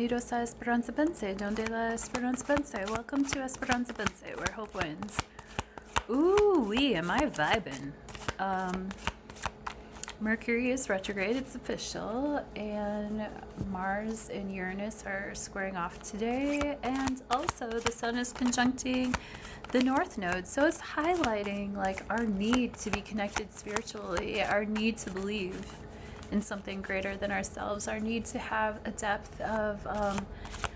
Bienvenidos a Esperanza Pense, donde la Esperanza Pense. Welcome to Esperanza Pense, where hope wins. Ooh-wee, am I vibing? Mercury is retrograde, it's official, and Mars and Uranus are squaring off today, and also the Sun is conjuncting the North Node, so it's highlighting like our need to be connected spiritually, our need to believe in something greater than ourselves, our need to have a depth of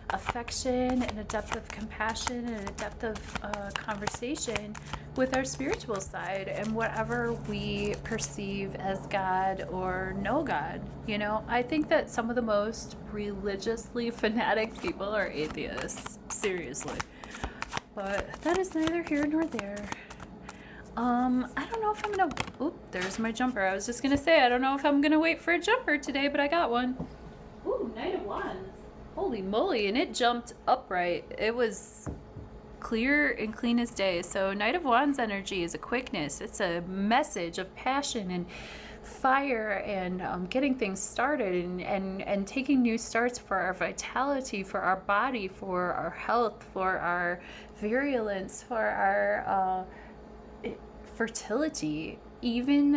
affection and a depth of compassion and a depth of conversation with our spiritual side and whatever we perceive as God or no God. You know, I think that some of the most religiously fanatic people are atheists, seriously. But that is neither here nor there. I don't know if I'm gonna, oop, there's my jumper. I was just gonna say, I don't know if I'm gonna wait for a jumper today, but I got one. Ooh, Knight of Wands. Holy moly, and it jumped upright. It was clear and clean as day. So Knight of Wands energy is a quickness. It's a message of passion and fire and getting things started and taking new starts for our vitality, for our body, for our health, for our virulence, for our fertility, even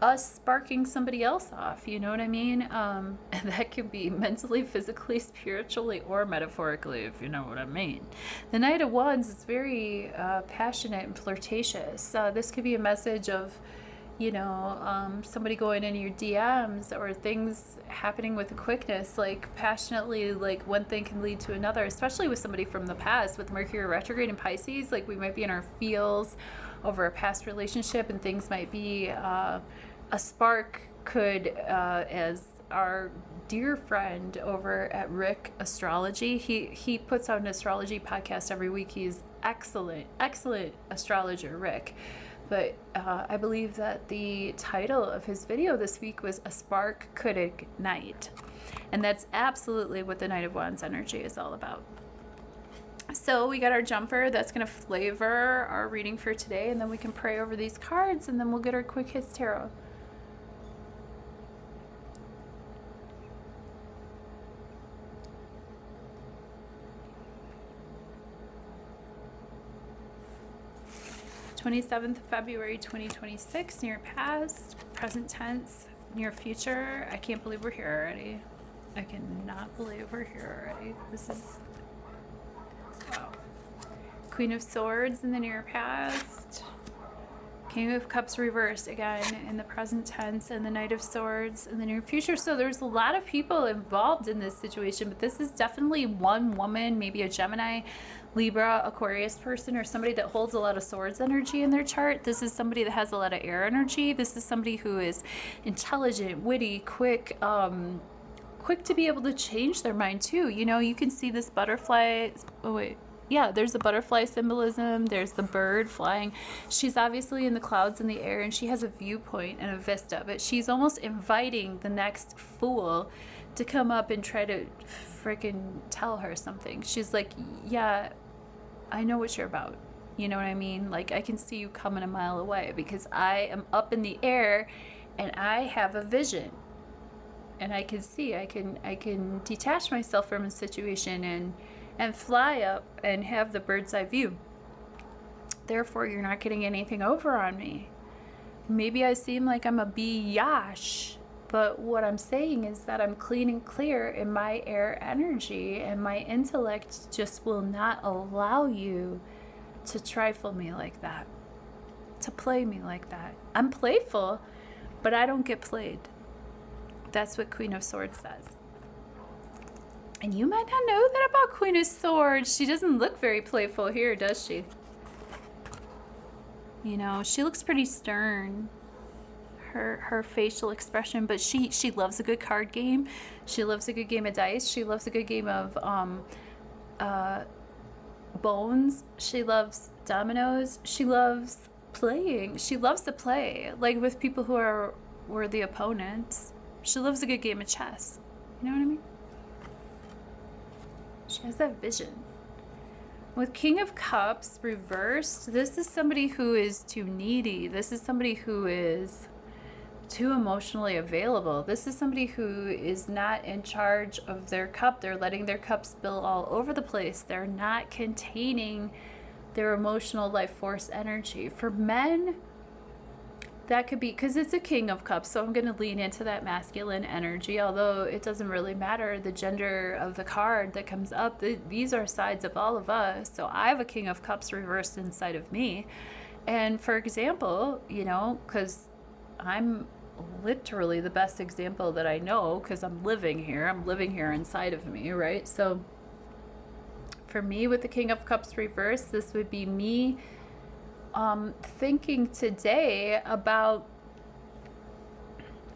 us sparking somebody else off, you know what I mean? And that could be mentally, physically, spiritually, or metaphorically, if you know what I mean. The Knight of Wands is very passionate and flirtatious. This could be a message of, you know, somebody going in your DMs or things happening with a quickness, like passionately, like one thing can lead to another, especially with somebody from the past. With Mercury retrograde in Pisces, like we might be in our feels over a past relationship and things might be, a spark could, as our dear friend over at Rick Astrology, he puts out an astrology podcast every week. He's excellent astrologer, Rick. But I believe that the title of his video this week was A Spark Could Ignite. And that's absolutely what the Knight of Wands energy is all about. So we got our jumper that's going to flavor our reading for today, and then we can pray over these cards, and then we'll get our Quick Hits Tarot. (27th of February 2026), near past, present tense, near future. I can't believe we're here already. I cannot believe we're here already. This is, wow. Queen of Swords in the near past. King of Cups reversed again in the present tense, and the Knight of Swords in the near future. So there's a lot of people involved in this situation, but this is definitely one woman, maybe a Gemini, Libra, Aquarius person, or somebody that holds a lot of swords energy in their chart. This is somebody that has a lot of air energy. This is somebody who is intelligent, witty, quick to be able to change their mind too. You know, you can see this butterfly. Oh wait. Yeah, there's the butterfly symbolism. There's the bird flying. She's obviously in the clouds in the air, and she has a viewpoint and a vista, but she's almost inviting the next fool to come up and try to freaking tell her something. She's like, yeah, I know what you're about. You know what I mean? Like, I can see you coming a mile away because I am up in the air and I have a vision. And I can see, I can detach myself from a situation and fly up and have the bird's eye view. Therefore, you're not getting anything over on me. Maybe I seem like I'm a biatch, but what I'm saying is that I'm clean and clear in my air energy, and my intellect just will not allow you to trifle me like that, to play me like that. I'm playful, but I don't get played. That's what Queen of Swords says. And you might not know that about Queen of Swords. She doesn't look very playful here, does she? You know, she looks pretty stern. Her facial expression, but she loves a good card game. She loves a good game of dice. She loves a good game of bones. She loves dominoes. She loves playing. She loves to play, like with people who are worthy opponents. She loves a good game of chess. You know what I mean? She has that vision. With King of Cups reversed, this is somebody who is too needy. This is somebody who is too emotionally available. This is somebody who is not in charge of their cup. They're letting their cup spill all over the place. They're not containing their emotional life force energy. For men, that could be, because it's a King of Cups, so I'm going to lean into that masculine energy, although it doesn't really matter the gender of the card that comes up. These are sides of all of us. So I have a King of Cups reversed inside of me. And for example, you know, because I'm literally the best example that I know, because I'm living here inside of me, right? So for me, with the King of Cups reversed, this would be me thinking today about,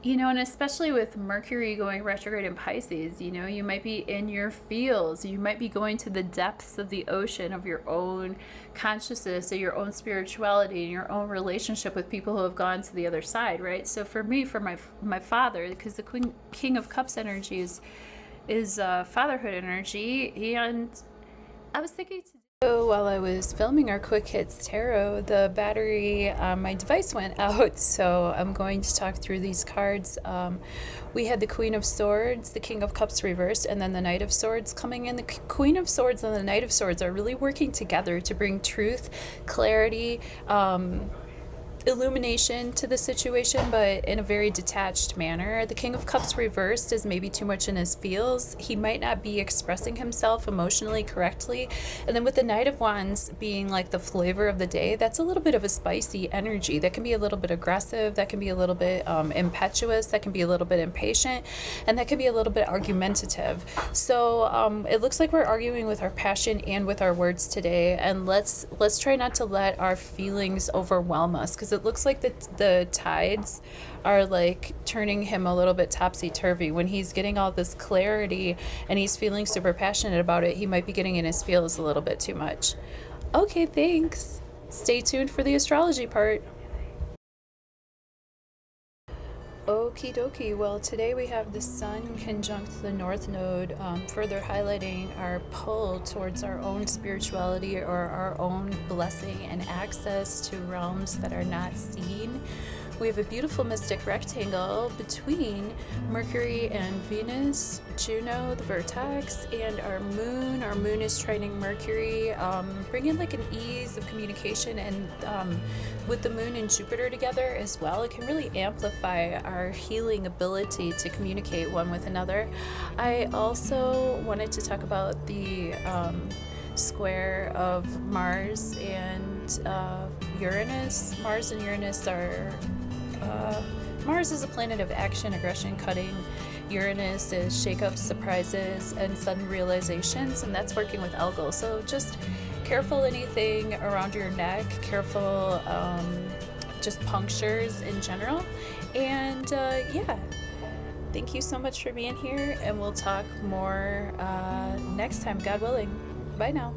you know, and especially with Mercury going retrograde in Pisces, you know, you might be in your feels, you might be going to the depths of the ocean of your own consciousness or your own spirituality and your own relationship with people who have gone to the other side, right? So for me, for my father, because the King of Cups energy is fatherhood energy, and I was thinking today, so while I was filming our Quick Hits Tarot, the battery on my device went out, so I'm going to talk through these cards. We had the Queen of Swords, the King of Cups reversed, and then the Knight of Swords coming in. The Queen of Swords and the Knight of Swords are really working together to bring truth, clarity, illumination to the situation, but in a very detached manner. The King of Cups reversed is maybe too much in his feels. He might not be expressing himself emotionally correctly. And then with the Knight of Wands being like the flavor of the day, that's a little bit of a spicy energy. That can be a little bit aggressive, that can be a little bit impetuous, that can be a little bit impatient, and that can be a little bit argumentative. So it looks like we're arguing with our passion and with our words today, and let's try not to let our feelings overwhelm us, because it looks like the tides are like turning him a little bit topsy-turvy. When he's getting all this clarity and he's feeling super passionate about it, he might be getting in his feels a little bit too much. Okay, thanks. Stay tuned for the astrology part. Okie dokie. Well, today we have the Sun conjunct the North Node, further highlighting our pull towards our own spirituality or our own blessing and access to realms that are not seen. We have a beautiful mystic rectangle between Mercury and Venus, Juno, the vertex, and our moon. Our moon is trining Mercury, bringing like an ease of communication, and with the moon and Jupiter together as well, it can really amplify our healing ability to communicate one with another. I also wanted to talk about the square of Mars and Uranus. Mars and Uranus are Mars is a planet of action, aggression, cutting. Uranus is shakeups, surprises, and sudden realizations, and that's working with Algol. So just careful anything around your neck, careful just punctures in general. And yeah, thank you so much for being here, and we'll talk more next time, God willing. Bye now.